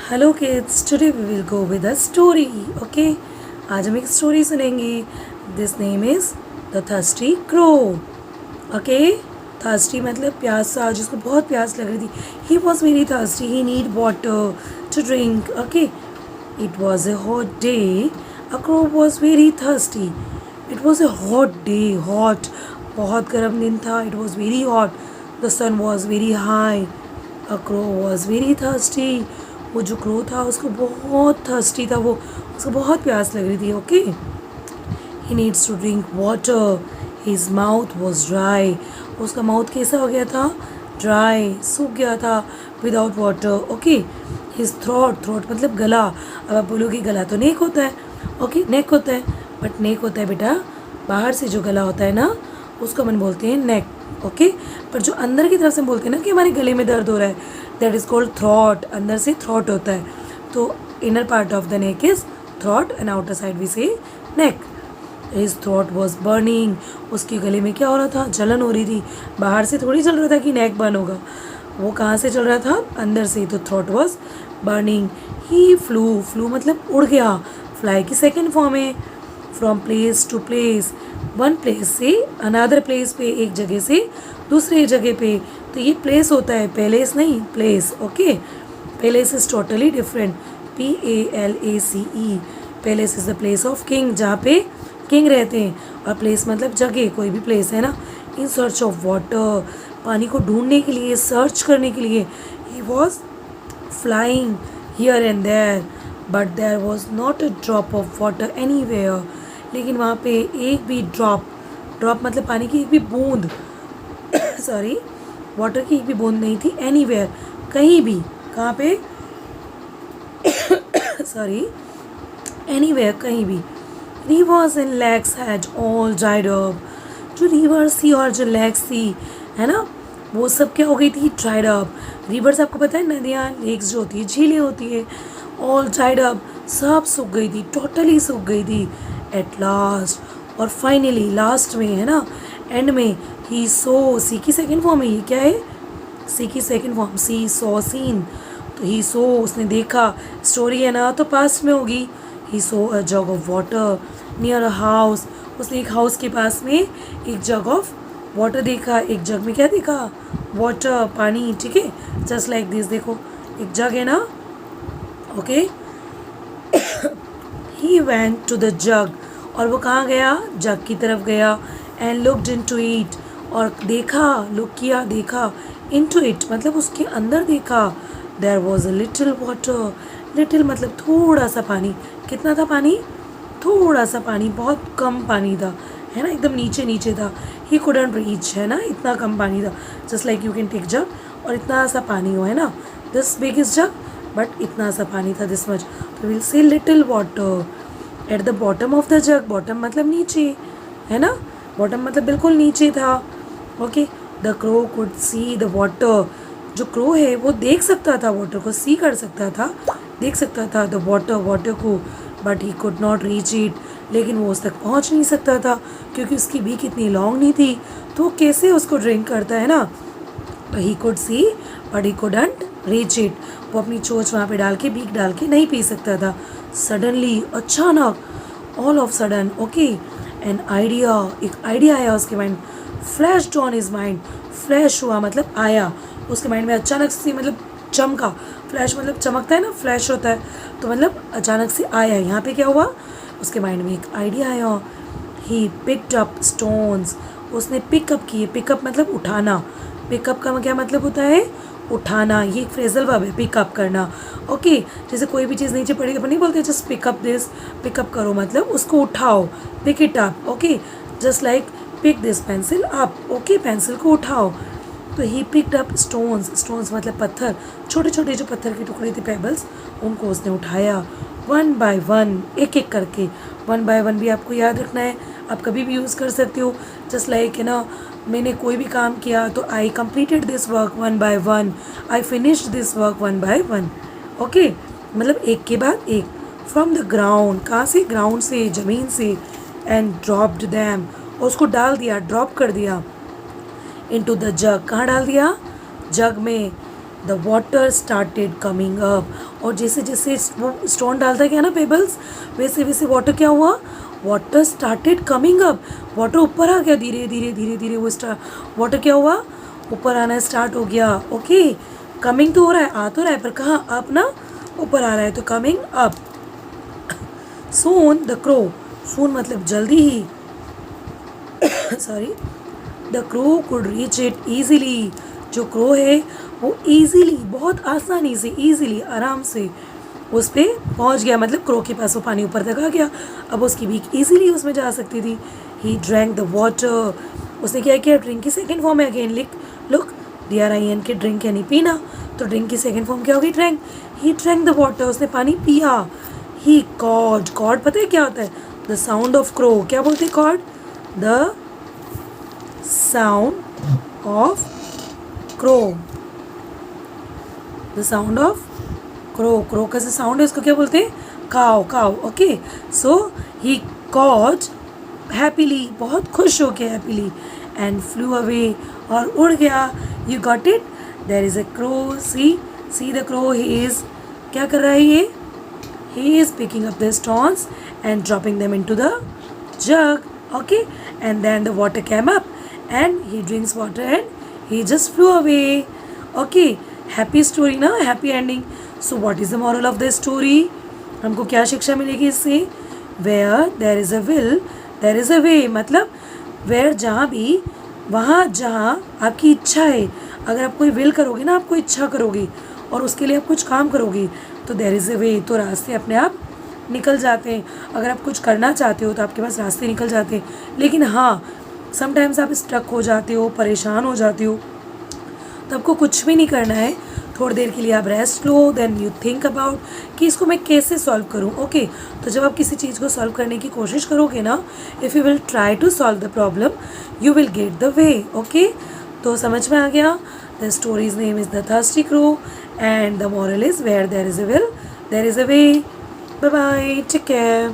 Hello kids, today we will go with a story. Okay, आज हम एक story सुनेंगे. This name is the thirsty crow. Okay, thirsty मतलब प्यासा, जिसको बहुत प्यास लग रही थी. He was very thirsty, he need water to drink. Okay, it was a hot day. A crow was very thirsty. It was a hot day. Hot, बहुत गर्म दिन था. It was very hot. The sun was very high. A crow was very thirsty. वो जो crow था उसको बहुत thirsty था. वो उसको बहुत प्यास लग रही थी. Okay, he needs to drink water. His mouth was dry. उसका माउथ कैसा हो गया था? ड्राई, सूख गया था without water. Okay, his throat. Throat मतलब गला. अब आप बोलोगे गला तो नेक होता है. ओके, नेक होता है, बट नेक होता है बेटा बाहर से जो गला होता है ना, उसको हम बोलते हैं नेक. ओके, पर जो अंदर की तरफ से बोलते हैं ना कि हमारे गले में दर्द हो रहा है, दैट इज़ कॉल्ड थ्रॉट. अंदर से थ्रॉट होता है. तो inner part of the neck is throat and outer side we say neck. His throat was burning. उसके गले में क्या हो रहा था? जलन हो रही थी. बाहर से थोड़ी चल रहा था कि नेक बर्न होगा. वो कहाँ से चल रहा था? अंदर से. तो throat was burning. He flew. Flew मतलब उड़ गया. फ्लाई की सेकेंड फॉर्म है. From place to place. One place से अनदर प्लेस पे, एक जगह से दूसरे जगह पे. तो ये प्लेस होता है, पैलेस नहीं, place. Okay, palace is totally different. PALACE. Palace is the place of king, जहाँ पे किंग रहते हैं. और प्लेस मतलब जगह, कोई भी प्लेस है ना. In search of water. पानी को ढूंढने के लिए, सर्च करने के लिए. He was flying here and there, but there was not a drop of water anywhere. लेकिन वहाँ पे एक भी ड्रॉप, ड्रॉप मतलब पानी की एक भी बूंद सॉरी, वाटर की एक भी बूंद नहीं थी. एनीवेयर, कहीं भी. कहाँ पे? सॉरी, एनीवेयर, कहीं भी. Rivers and lakes had all dried up. जो रिवर्स थी और जो लेक्स थी, है ना, वो सब क्या हो गई थी? Dried up. रिवर्स आपको पता है, नदियाँ, लेक्स जो होती है, झीलें होती है. ऑल ड्राइड अप, सब सूख गई थी, टोटली सूख गई थी. एट लास्ट, और फाइनली, लास्ट में, है ना, एंड में. ही सो, सी की सेकेंड फॉर्म है. ये क्या है? सी की सेकेंड फॉर्म. सी सो, सीन. तो ही सो, उसने देखा. स्टोरी है ना, तो पास्ट में होगी. He saw a jug of water near a house. उसने एक हाउस के पास में एक जग ऑफ वाटर देखा. एक जग में क्या देखा? वाटर, पानी. ठीक है, जस्ट लाइक दिस. देखो, एक जग है ना. Okay, he went to the jug. और वो कहाँ गया? जग की तरफ गया. And looked into it. और देखा, लुक किया, देखा. इन टू इट मतलब उसके अंदर देखा. There was a little water. Little मतलब थोड़ा सा पानी. कितना था पानी? थोड़ा सा पानी, बहुत कम पानी था, है ना, एकदम नीचे नीचे था. ही कुडंट रीच, है ना, इतना कम पानी था. Just like you can take jug और इतना सा पानी हो, है ना, this big is jug, but इतना सा पानी था, दिस मच. तो will say little water at the bottom of the jug. Bottom मतलब नीचे, है ना, बॉटम मतलब बिल्कुल नीचे था. Okay, the crow could see the water. जो क्रो है वो देख सकता था वाटर को, सी कर सकता था, देख सकता था द वाटर, वाटर को. But he could not reach it. लेकिन वो उस तक पहुंच नहीं सकता था, क्योंकि उसकी बीक इतनी लॉन्ग नहीं थी. तो वो कैसे उसको ड्रिंक करता, है ना. तो he could see but he couldn't reach it. वो अपनी चोंच वहाँ पे डाल के, बीक डाल के नहीं पी सकता था. सडनली, अचानक, all of sudden, okay, an idea, एक आइडिया आया उसके mind. Flashed on his mind. Flash हुआ मतलब आया उसके माइंड में, अचानक से, मतलब चमका. फ्लैश मतलब चमकता है ना, फ्लैश होता है, तो मतलब अचानक से आया. यहाँ पे क्या हुआ? उसके माइंड में एक आइडिया आया. ही पिक्ड अप स्टोन्स. उसने पिकअप किए. पिकअप मतलब उठाना. पिकअप का क्या मतलब होता है? उठाना. ये एक फ्रेजल वर्ब है, पिकअप करना. ओके, जैसे कोई भी चीज़ नीचे पड़ी अपन नहीं बोलते जस्ट पिकअप दिस. पिकअप करो मतलब उसको उठाओ, pick it up. Okay, just like pick this pencil up. Okay, pencil को उठाओ. तो he picked up stones. Stones मतलब पत्थर, छोटे छोटे जो पत्थर के टुकड़े थे, पेबल्स, उनको उसने उठाया. वन बाय वन, एक एक करके. वन बाय वन भी आपको याद रखना है, आप कभी भी यूज़ कर सकते हो. जस्ट लाइक, है ना, मैंने कोई भी काम किया तो I completed this work one by one. I finished this work one by one. Okay, मतलब एक के बाद एक. फ्रॉम द ग्राउंड, कहाँ से? ग्राउंड से, ज़मीन से. एंड ड्रॉप्ड दैम, और उसको डाल दिया, ड्रॉप कर दिया. इनटू द जग. कहाँ डाल दिया? जग में. The water started coming up, और जैसे जैसे वो स्टोन डालता गया ना पेबल्स, वैसे वैसे वाटर क्या हुआ, water started coming up, water ऊपर आ गया, धीरे धीरे धीरे धीरे वो वाटर क्या हुआ, ऊपर आना स्टार्ट हो गया. ओके, कमिंग तो हो रहा है, आ तो रहा है, पर कहाँ, अप ना, ऊपर आ रहा है, तो coming up. Soon the crow, soon मतलब जल्दी ही, sorry, the crow could reach it easily, जो क्रो है वो ईजीली, बहुत आसानी से, ईजीली, आराम से उस पर पहुँच गया. मतलब क्रो के पास वो पानी ऊपर तक आ गया, अब उसकी बीक ईजीली उसमें जा सकती थी. ही ड्रैंक द वाटर, उसने क्या किया, ड्रिंक की सेकेंड फॉर्म है अगेन, लुक DRIN के ड्रिंक यानी पीना, तो ड्रिंक की सेकेंड फॉर्म क्या होगी, drank. He drank the water, उसने पानी पिया. ही कॉड, कॉड पता है क्या होता है, द साउंड ऑफ क्रो, क्या बोलते हैं caw, the sound of crow, the sound of crow. Crow का जो साउंड है उसको क्या बोलते हैं, काव, काव. ओके, सो ही कॉड हैप्पीली, बहुत खुश हो गया हैप्पीली, एंड फ्लू अवे, और उड़ गया. You got it. There is a crow, see the crow, he is, क्या कर रहा है ये, he is picking up the stones and dropping them into the jug. Okay, and then the water came up and he drinks water and he just flew away. Okay, happy story ना, happy ending. So what is the moral of the story, हमको क्या शिक्षा मिलेगी इससे, where there is a will there is a way, मतलब where, जहाँ भी, वहाँ जहाँ आपकी इच्छा है, अगर आप कोई विल करोगे ना, आप कोई इच्छा करोगे और उसके लिए आप कुछ काम करोगे, तो देयर इज़ अ वे, तो रास्ते अपने आप निकल जाते हैं. अगर आप कुछ करना चाहते हो तो आपके पास रास्ते निकल जाते हैं. लेकिन हाँ, समटाइम्स आप स्ट्रक हो जाते हो, परेशान हो जाते हो, तो आपको कुछ भी नहीं करना है, थोड़ी देर के लिए आप रेस्ट लो, देन यू थिंक अबाउट कि इसको मैं कैसे सॉल्व करूं. ओके, तो जब आप किसी चीज़ को सॉल्व करने की कोशिश करोगे ना, if you will try to solve the problem, you will get the way. Okay, तो समझ में आ गया. The story's name is the thirsty crow and the moral is where there is a will there is a way. Bye bye, take care.